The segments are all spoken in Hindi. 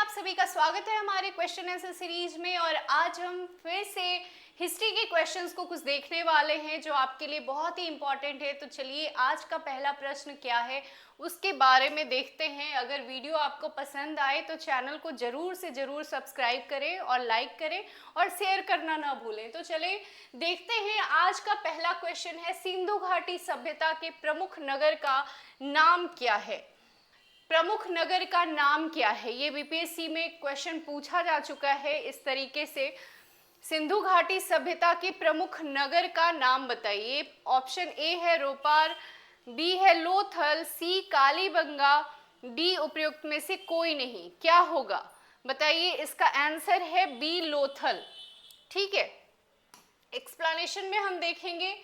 आप सभी का स्वागत है हमारे क्वेश्चन आंसर सीरीज में। और आज हम फिर से हिस्ट्री के क्वेश्चंस को कुछ देखने वाले हैं जो आपके लिए बहुत ही इंपॉर्टेंट है। तो चलिए आज का पहला प्रश्न क्या है उसके बारे में देखते हैं। अगर वीडियो आपको पसंद आए तो चैनल को जरूर से जरूर सब्सक्राइब करें और लाइक करें और शेयर करना ना भूलें। तो चलिए देखते हैं आज का पहला क्वेश्चन है, सिंधु घाटी सभ्यता के प्रमुख नगर का नाम क्या है। प्रमुख नगर का नाम क्या है, ये बीपीएससी में क्वेश्चन पूछा जा चुका है इस तरीके से। सिंधु घाटी सभ्यता के प्रमुख नगर का नाम बताइए। ऑप्शन ए है रोपार, बी है लोथल, सी कालीबंगा, डी उपर्युक्त में से कोई नहीं। क्या होगा बताइए। इसका आंसर है बी लोथल। ठीक है, एक्सप्लेनेशन में हम देखेंगे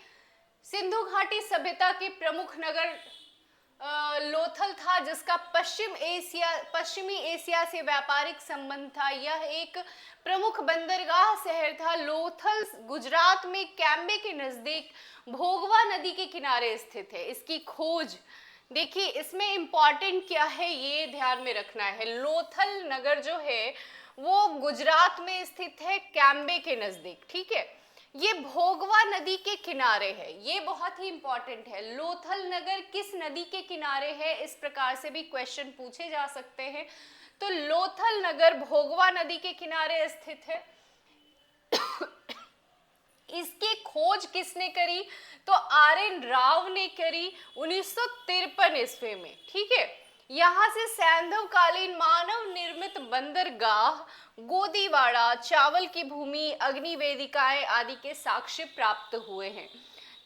सिंधु घाटी सभ्यता के प्रमुख नगर लोथल था, जिसका पश्चिमी एशिया से व्यापारिक संबंध था। यह एक प्रमुख बंदरगाह शहर था। लोथल गुजरात में कैम्बे के नजदीक भोगवा नदी के किनारे स्थित है। इसकी खोज देखिए, इसमें इंपॉर्टेंट क्या है ये ध्यान में रखना है। लोथल नगर जो है वो गुजरात में स्थित है, कैम्बे के नजदीक। ठीक है, ये भोगवा नदी के किनारे है, ये बहुत ही इंपॉर्टेंट है। लोथल नगर किस नदी के किनारे है, इस प्रकार से भी क्वेश्चन पूछे जा सकते हैं। तो लोथल नगर भोगवा नदी के किनारे स्थित है। इसकी खोज किसने करी, तो आर एन राव ने करी 1953 ईस्वी में। ठीक है, यहाँ से सैंधवकालीन मानव निर्मित बंदरगाह, गोदीवाड़ा, चावल की भूमि, अग्नि वेदिकाएं आदि के साक्ष्य प्राप्त हुए हैं।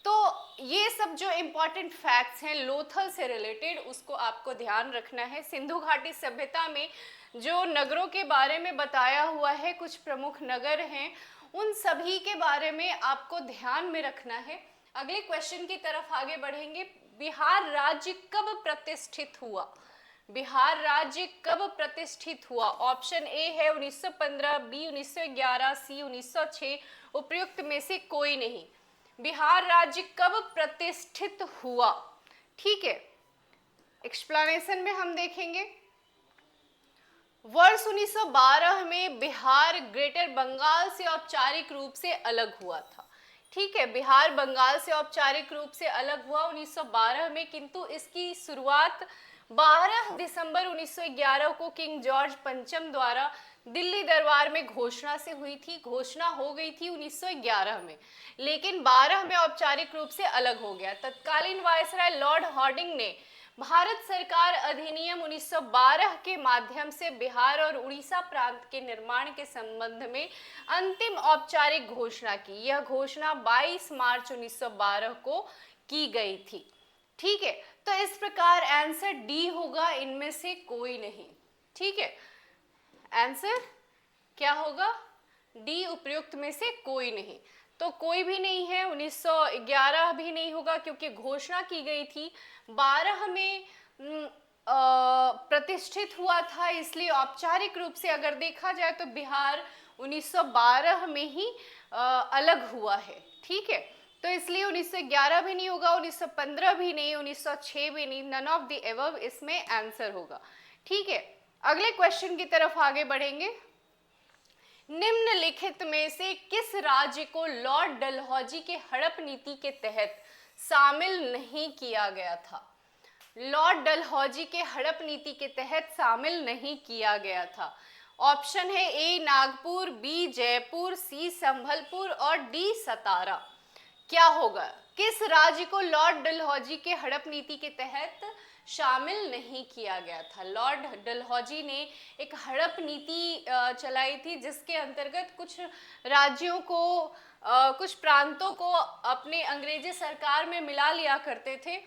तो ये सब जो इम्पोर्टेंट फैक्ट्स हैं लोथल से रिलेटेड, उसको आपको ध्यान रखना है। सिंधु घाटी सभ्यता में जो नगरों के बारे में बताया हुआ है, कुछ प्रमुख नगर हैं, उन सभी के बारे में आपको ध्यान में रखना है। अगले क्वेश्चन की तरफ आगे बढ़ेंगे। बिहार राज्य कब प्रतिष्ठित हुआ। बिहार राज्य कब प्रतिष्ठित हुआ। ऑप्शन ए है 1915, बी 1911, सी 1906, उपर्युक्त में से कोई नहीं। बिहार राज्य कब प्रतिष्ठित हुआ। ठीक है, एक्सप्लेनेशन में हम देखेंगे वर्ष 1912 में बिहार ग्रेटर बंगाल से औपचारिक रूप से अलग हुआ था। ठीक है, बिहार बंगाल से औपचारिक रूप से अलग हुआ 1912 में, किंतु इसकी शुरुआत 12 दिसंबर 1911 को किंग जॉर्ज पंचम द्वारा दिल्ली दरबार में घोषणा से हुई थी। घोषणा हो गई थी 1911 में, लेकिन 12 में औपचारिक रूप से अलग हो गया। तत्कालीन वायसराय लॉर्ड हार्डिंग ने भारत सरकार अधिनियम 1912 के माध्यम से बिहार और उड़ीसा प्रांत के निर्माण के संबंध में अंतिम औपचारिक घोषणा की। यह घोषणा 22 मार्च 1912 को की गई थी। ठीक है, तो इस प्रकार आंसर डी होगा, इनमें से कोई नहीं। ठीक है, आंसर क्या होगा, डी उपर्युक्त में से कोई नहीं। तो कोई भी नहीं है, 1911 भी नहीं होगा क्योंकि घोषणा की गई थी। 12 में प्रतिष्ठित हुआ था, इसलिए औपचारिक रूप से अगर देखा जाए तो बिहार 1912 में ही अलग हुआ है। ठीक है, तो इसलिए 1911 भी नहीं होगा, 1915 भी नहीं, 1906 भी नहीं, नन ऑफ द एबव इसमें आंसर होगा। ठीक है, अगले क्वेश्चन की तरफ आगे बढ़ेंगे। निम्नलिखित में से किस राज्य को लॉर्ड डलहौजी के हड़प नीति के तहत शामिल नहीं किया गया था। लॉर्ड डलहौजी के हड़प नीति के तहत शामिल नहीं किया गया था। ऑप्शन है ए नागपुर, बी जयपुर, सी संभलपुर और डी सतारा। क्या होगा, किस राज्य को लॉर्ड डलहौजी के हड़प नीति के तहत शामिल नहीं किया गया था। लॉर्ड डलहौजी ने एक हड़प नीति चलाई थी, जिसके अंतर्गत कुछ राज्यों को कुछ प्रांतों को अपने अंग्रेजी सरकार में मिला लिया करते थे।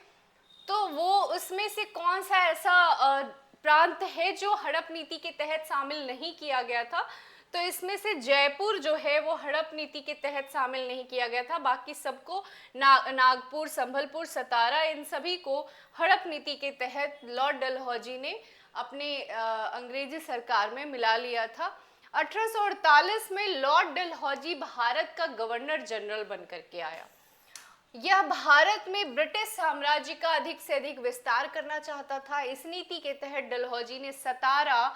तो वो उसमें से कौन सा ऐसा प्रांत है जो हड़प नीति के तहत शामिल नहीं किया गया था। तो इसमें से जयपुर जो है वो हड़प नीति के तहत शामिल नहीं किया गया था। बाकी सबको नागपुर, संभलपुर, सतारा, इन सभी को हड़प नीति के तहत लॉर्ड डलहौजी ने अपने अंग्रेजी सरकार में मिला लिया था। 1848 में लॉर्ड डलहौजी भारत का गवर्नर जनरल बनकर के आया। यह भारत में ब्रिटिश साम्राज्य का अधिक से अधिक विस्तार करना चाहता था। इस नीति के तहत डलहौजी ने सतारा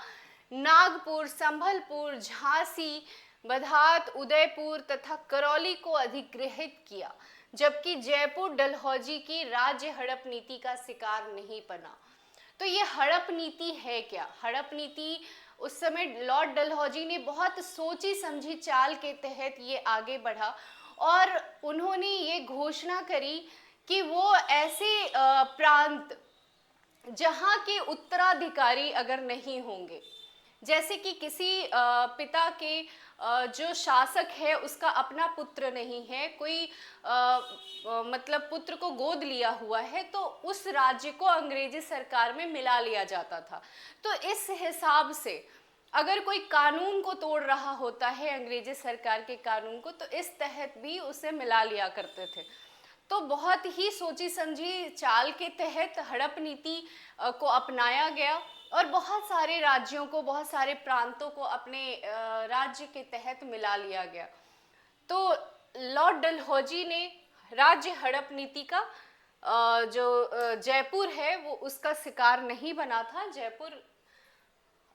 नागपुर, संभलपुर, झांसी, बधात, उदयपुर तथा करौली को अधिग्रहित किया, जबकि जयपुर डलहौजी की राज्य हड़प नीति का शिकार नहीं बना। तो ये हड़प नीति है क्या? हड़प नीति उस समय लॉर्ड डलहौजी ने बहुत सोची समझी चाल के तहत ये आगे बढ़ा और उन्होंने ये घोषणा करी कि वो ऐसे प्रांत जहाँ के उत्तराधिकारी अगर नहीं होंगे, जैसे कि किसी पिता के जो शासक है उसका अपना पुत्र नहीं है, कोई मतलब पुत्र को गोद लिया हुआ है, तो उस राज्य को अंग्रेजी सरकार में मिला लिया जाता था। तो इस हिसाब से अगर कोई कानून को तोड़ रहा होता है, अंग्रेजी सरकार के कानून को, तो इस तहत भी उसे मिला लिया करते थे। तो बहुत ही सोची समझी चाल के तहत हड़प नीति को अपनाया गया और बहुत सारे राज्यों को, बहुत सारे प्रांतों को अपने राज्य के तहत मिला लिया गया। तो लॉर्ड डलहौजी ने राज्य हड़प नीति का जो जयपुर है वो उसका शिकार नहीं बना था, जयपुर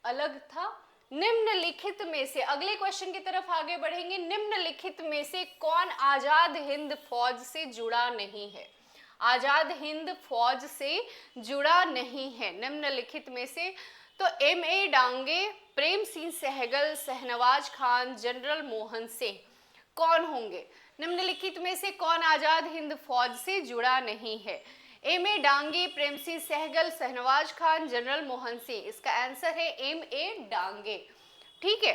अलग था। निम्नलिखित में से, अगले क्वेश्चन की तरफ आगे बढ़ेंगे, निम्नलिखित में से कौन आजाद हिंद फौज से जुड़ा नहीं है? आजाद हिंद फौज से जुड़ा नहीं है निम्नलिखित में से। तो M.A. डांगे, प्रेम सिंह सहगल, शहनवाज खान, जनरल मोहन सिंह, कौन होंगे? निम्नलिखित में से कौन आजाद हिंद फौज से जुड़ा नहीं है? M.A. डांगे, प्रेम सिंह सहगल, शहनवाज खान, जनरल मोहन सिंह। इसका आंसर है M.A. डांगे। ठीक है,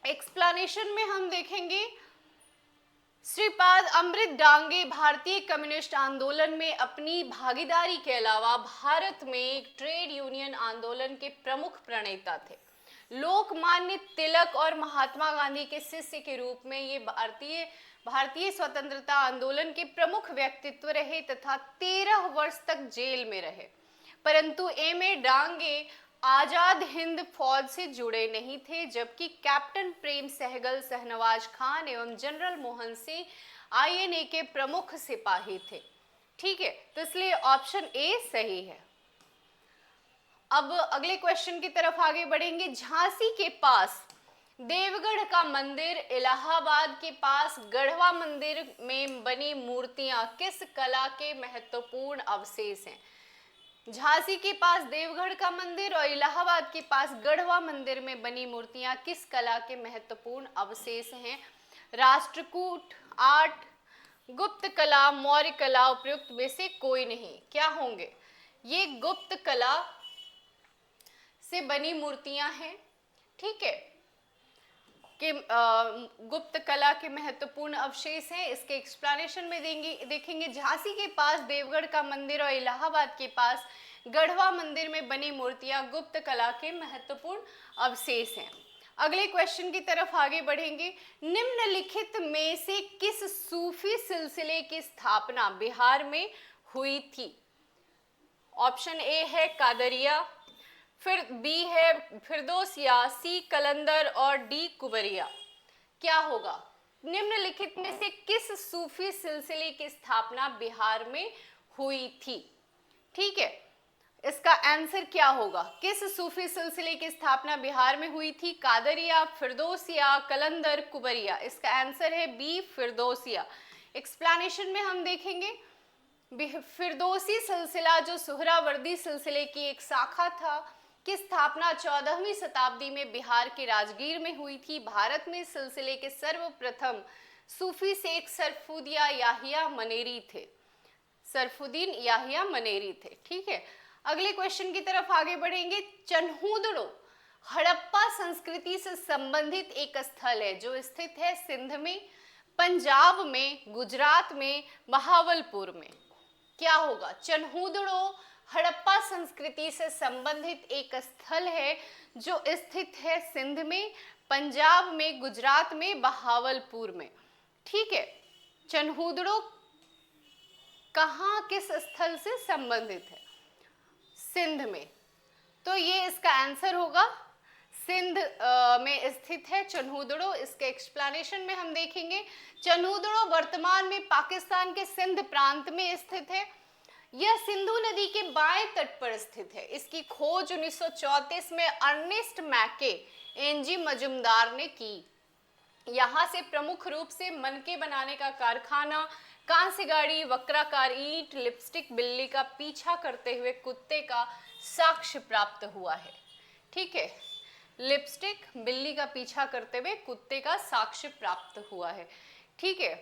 एक्सप्लेनेशन में हम देखेंगे, श्रीपाद अमृत डांगे भारतीय कम्युनिस्ट आंदोलन में अपनी भागीदारी के अलावा भारत में ट्रेड यूनियन आंदोलन के प्रमुख प्रणेता थे। लोकमान्य तिलक और महात्मा गांधी के शिष्य के रूप में ये भारतीय स्वतंत्रता आंदोलन के प्रमुख व्यक्तित्व रहे तथा 13 वर्ष तक जेल में रहे। परंतु M.A. डांगे आजाद हिंद फौज से जुड़े नहीं थे, जबकि कैप्टन प्रेम सहगल, शहनवाज खान एवं जनरल मोहन सिंह INA के प्रमुख सिपाही थे। ठीक है, तो इसलिए ऑप्शन ए सही है। अब अगले क्वेश्चन की तरफ आगे बढ़ेंगे। झांसी के पास देवगढ़ का मंदिर, इलाहाबाद के पास गढ़वा मंदिर में बनी मूर्तियां किस कला के महत्वपूर्ण अवशेष हैं? झांसी के पास देवगढ़ का मंदिर और इलाहाबाद के पास गढ़वा मंदिर में बनी मूर्तियां किस कला के महत्वपूर्ण अवशेष हैं? राष्ट्रकूट, आर्ट, गुप्त कला, मौर्य कला, उपयुक्त में से कोई नहीं। क्या होंगे? ये गुप्त कला से बनी मूर्तियां हैं। ठीक है, कि गुप्त कला के महत्वपूर्ण अवशेष हैं। इसके एक्सप्लेनेशन में देखेंगे, झांसी के पास देवगढ़ का मंदिर और इलाहाबाद के पास गढ़वा मंदिर में बनी मूर्तियां गुप्त कला के महत्वपूर्ण अवशेष हैं। अगले क्वेश्चन की तरफ आगे बढ़ेंगे। निम्नलिखित में से किस सूफी सिलसिले की स्थापना बिहार में हुई थी? ऑप्शन ए है कादरिया, फिर बी है फिरदौसिया, सी कलंदर और डी कुबरिया। क्या होगा? निम्नलिखित में से किस सूफी सिलसिले की स्थापना बिहार में हुई थी? ठीक है, इसका आंसर क्या होगा? किस सूफी सिलसिले की स्थापना बिहार में हुई थी? कादरिया, फिरदौसिया, कलंदर, कुबरिया। इसका आंसर है बी फिरदौसिया। एक्सप्लेनेशन में हम देखेंगे, फिरदौसी सिलसिला जो सुहरावर्दी सिलसिले की एक शाखा था, की स्थापना 14वीं शताब्दी में बिहार के राजगीर में हुई थी। भारत में सिलसिले के सर्वप्रथम सूफी शेख सरफुदिया याहिया मनेरी थे, सरफुद्दीन याहिया मनेरी थे। ठीक है, अगले क्वेश्चन की तरफ आगे बढ़ेंगे। चन्हूदड़ो हड़प्पा संस्कृति से संबंधित एक स्थल है जो स्थित है सिंध में, पंजाब में, गुजरात में, बहावलपुर में। क्या होगा? चन्हूदड़ो हड़प्पा संस्कृति से संबंधित एक स्थल है जो स्थित है सिंध में, पंजाब में, गुजरात में, बहावलपुर में। ठीक है, चन्हूदड़ो कहाँ, किस स्थल से संबंधित है? सिंध में। तो ये इसका आंसर होगा, सिंध में स्थित है चन्हूदड़ो। इसके एक्सप्लेनेशन में हम देखेंगे, चन्हूदड़ो वर्तमान में पाकिस्तान के सिंध प्रांत में स्थित है। यह सिंधु नदी के बाएं तट पर स्थित है। इसकी खोज 1934 में अर्नेस्ट मैके एनजी मजुमदार ने की। यहाँ से प्रमुख रूप से मनके बनाने का कारखाना, कांस्य गाड़ी, वक्राकार ईंट, लिपस्टिक, बिल्ली का पीछा करते हुए कुत्ते का साक्ष्य प्राप्त हुआ है। ठीक है, लिपस्टिक, बिल्ली का पीछा करते हुए कुत्ते का साक्ष्य प्राप्त हुआ है। ठीक है,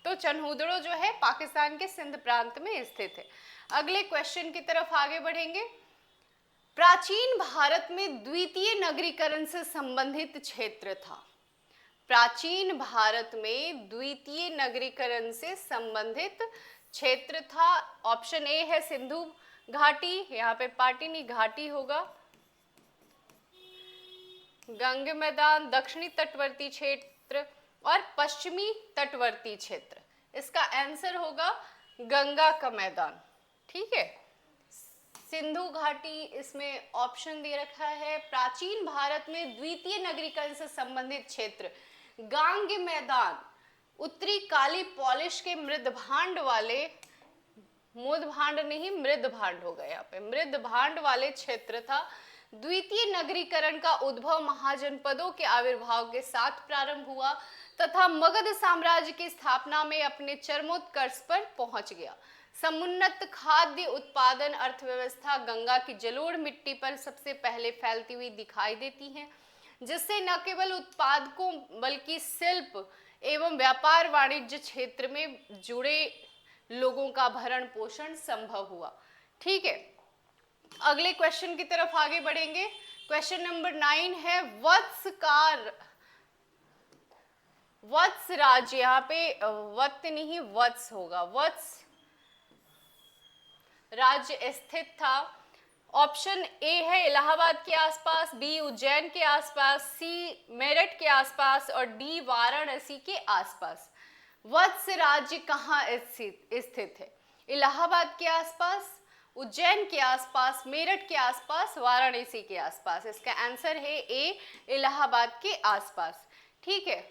तो चन्हूदड़ो जो है पाकिस्तान के सिंध प्रांत में स्थित है। अगले क्वेश्चन की तरफ आगे बढ़ेंगे। प्राचीन भारत में द्वितीय नगरीकरण से संबंधित क्षेत्र था। प्राचीन भारत में द्वितीय नगरीकरण से संबंधित क्षेत्र था। ऑप्शन ए है सिंधु घाटी, यहाँ पे पाटिनी घाटी होगा। गंग मैदान, दक्षिणी तटवर्ती क्षेत्र और पश्चिमी तटवर्ती क्षेत्र। इसका आंसर होगा गंगा का मैदान। ठीक है, सिंधु घाटी इसमें ऑप्शन दे रखा है। प्राचीन भारत में द्वितीय नगरीकरण से संबंधित क्षेत्र गांग मैदान, उत्तरी काली पॉलिश के मृद भांड वाले, मुद भांड नहीं मृद भांड होगा यहाँ पे, मृद भांड वाले क्षेत्र था। द्वितीय नगरीकरण का उद्भव महाजनपदों के आविर्भाव के साथ प्रारंभ हुआ तथा मगध साम्राज्य की स्थापना में अपने चरमोत्कर्ष पर पहुंच गया। समुन्नत खाद्य उत्पादन अर्थव्यवस्था गंगा की जलोढ़ मिट्टी पर सबसे पहले फैलती हुई दिखाई देती है, जिससे न केवल उत्पादकों बल्कि शिल्प एवं व्यापार वाणिज्य क्षेत्र में जुड़े लोगों का भरण पोषण संभव हुआ। ठीक है, अगले क्वेश्चन की तरफ आगे बढ़ेंगे। क्वेश्चन नंबर 9 है वत्स राज्य, यहाँ पे वत्स नहीं वत्स होगा, वत्स राज्य स्थित था। ऑप्शन ए है इलाहाबाद के आसपास, बी उज्जैन के आसपास, सी मेरठ के आसपास और डी वाराणसी के आसपास। वत्स राज्य कहाँ स्थित है? इलाहाबाद के आसपास, उज्जैन के आसपास, मेरठ के आसपास, वाराणसी के आसपास। इसका आंसर है ए इलाहाबाद के आसपास। ठीक है,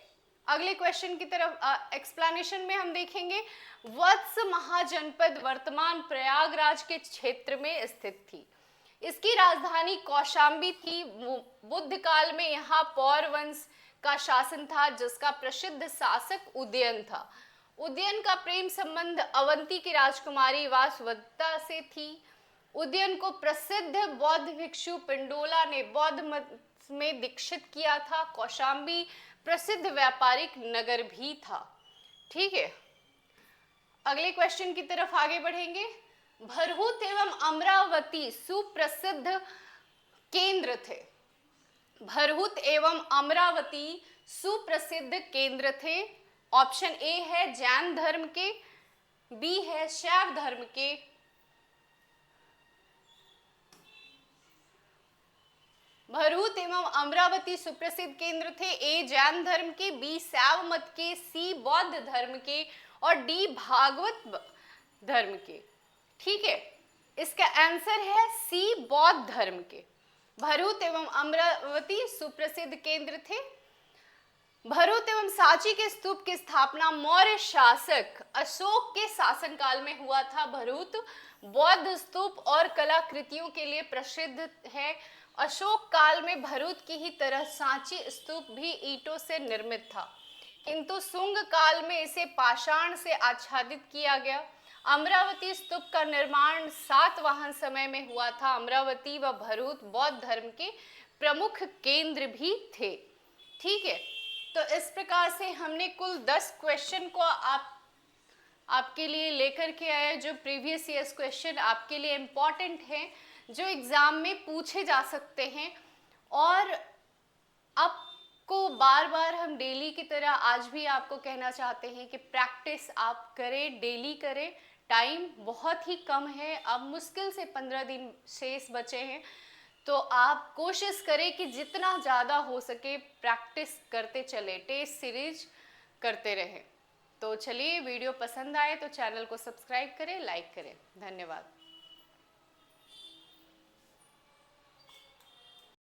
अगले क्वेश्चन की तरफ एक्सप्लेनेशन में हम देखेंगे। वत्स महाजनपद वर्तमान प्रयागराज के क्षेत्र में स्थित थी। इसकी राजधानी कौशाम्बी थी। बुद्ध काल में यहाँ पौर वंश का शासन था, जिसका प्रसिद्ध शासक उदयन था। उदयन का प्रेम संबंध अवंती की राजकुमारी वासवदत्ता से थी। उदयन को प्रसिद्ध बौद्ध भिक्षु पिंडोला ने बौद्ध मत में दीक्षित किया था। कौशाम्बी प्रसिद्ध व्यापारिक नगर भी था। ठीक है, अगले क्वेश्चन की तरफ आगे बढ़ेंगे। भरहुत एवं अमरावती सुप्रसिद्ध केंद्र थे। भरहुत एवं अमरावती सुप्रसिद्ध केंद्र थे। ऑप्शन ए है जैन धर्म के, बी है शैव धर्म के, भरहुत एवं अमरावती सुप्रसिद्ध केंद्र थे। ए जैन धर्म के, बी शैव मत के, सी बौद्ध धर्म के और डी भागवत धर्म के। ठीक है, इसका आंसर है सी बौद्ध धर्म के। भरहुत एवं अमरावती सुप्रसिद्ध केंद्र थे। भरहुत एवं सांची के स्तूप की स्थापना मौर्य शासक अशोक के शासनकाल में हुआ था। भरहुत बौद्ध स्तूप और कलाकृतियों के लिए प्रसिद्ध है। अशोक काल में भरहुत की ही तरह सांची स्तूप भी ईंटों से निर्मित था, किंतु शुंग काल में इसे पाषाण से आच्छादित किया गया। अमरावती स्तूप का निर्माण सातवाहन समय में हुआ था। अमरावती व भरहुत बौद्ध धर्म के प्रमुख केंद्र भी थे। ठीक है, तो इस प्रकार से हमने कुल 10 क्वेश्चन को आपके लिए लेकर के आए, जो प्रीवियस ईयर्स क्वेश्चन आपके लिए इम्पॉर्टेंट हैं, जो एग्जाम में पूछे जा सकते हैं। और आपको बार बार हम डेली की तरह आज भी आपको कहना चाहते हैं कि प्रैक्टिस आप करें, डेली करें। टाइम बहुत ही कम है, अब मुश्किल से 15 दिन शेष बचे हैं, तो आप कोशिश करें कि जितना ज़्यादा हो सके प्रैक्टिस करते चले, टेस्ट सीरीज करते रहें। तो चलिए, वीडियो पसंद आए तो चैनल को सब्सक्राइब करें, लाइक करें। धन्यवाद।